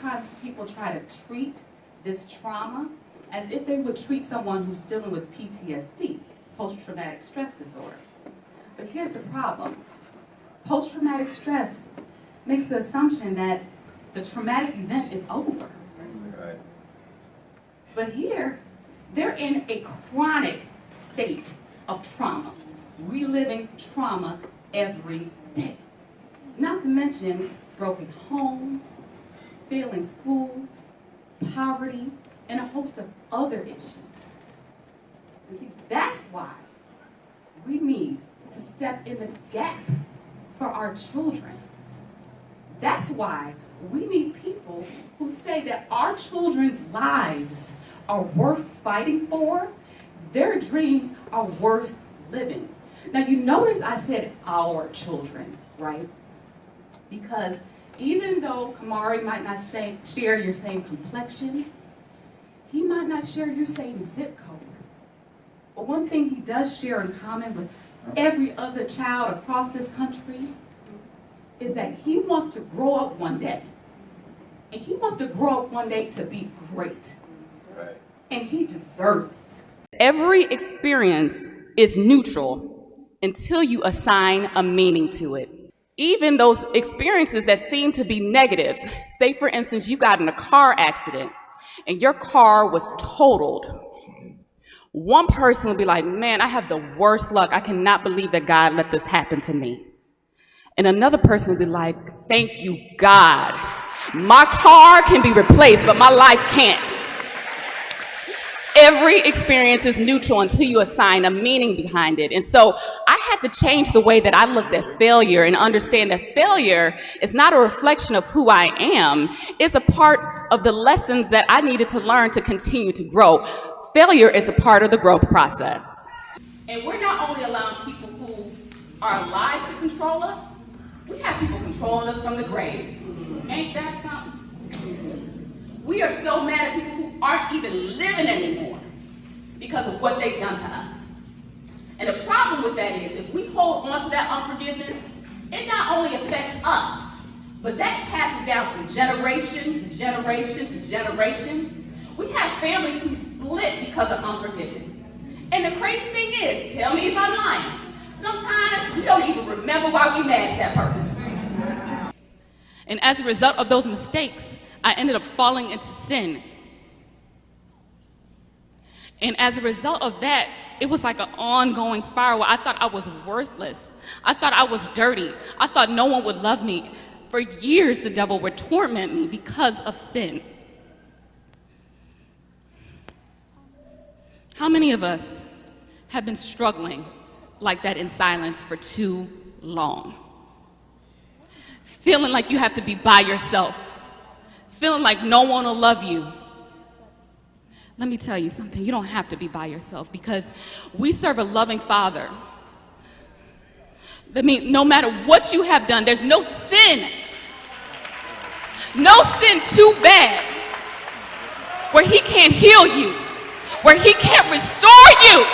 times people try to treat this trauma as if they would treat someone who's dealing with PTSD, post-traumatic stress disorder. But here's the problem. Post-traumatic stress makes the assumption that the traumatic event is over. Right. But here, they're in a chronic state of trauma, reliving trauma every day. Not to mention broken homes, failing schools, poverty, and a host of other issues. And see, that's why we need to step in the gap for our children. That's why we need people who say that our children's lives are worth fighting for, their dreams are worth living. Now you notice I said our children, right? Because even though Kamari might not share your same complexion, he might not share your same zip code. But one thing he does share in common with every other child across this country is that he wants to grow up one day. And he wants to grow up one day to be great. Right. And he deserves it. Every experience is neutral until you assign a meaning to it. Even those experiences that seem to be negative. Say, for instance, you got in a car accident and your car was totaled. One person would be like, man, I have the worst luck. I cannot believe that God let this happen to me. And another person would be like, thank you, God. My car can be replaced, but my life can't. Every experience is neutral until you assign a meaning behind it. And so I had to change the way that I looked at failure and understand that failure is not a reflection of who I am. It's a part of the lessons that I needed to learn to continue to grow. Failure is a part of the growth process. And we're not only allowing people who are alive to control us, we have people controlling us from the grave. Ain't that something? We are so mad at people who aren't even living anymore because of what they've done to us. And the problem with that is if we hold on to that unforgiveness, it not only affects us, but that passes down from generation to generation to generation. We have families who split because of unforgiveness. And the crazy thing is, tell me if I'm lying, sometimes we don't even remember why we mad at that person. And as a result of those mistakes, I ended up falling into sin. And as a result of that, it was like an ongoing spiral where I thought I was worthless. I thought I was dirty. I thought no one would love me. For years, the devil would torment me because of sin. How many of us have been struggling like that in silence for too long? Feeling like you have to be by yourself. Feeling like no one will love you. Let me tell you something, you don't have to be by yourself because we serve a loving Father. I mean, no matter what you have done, there's no sin too bad where he can't heal you, where he can't restore you.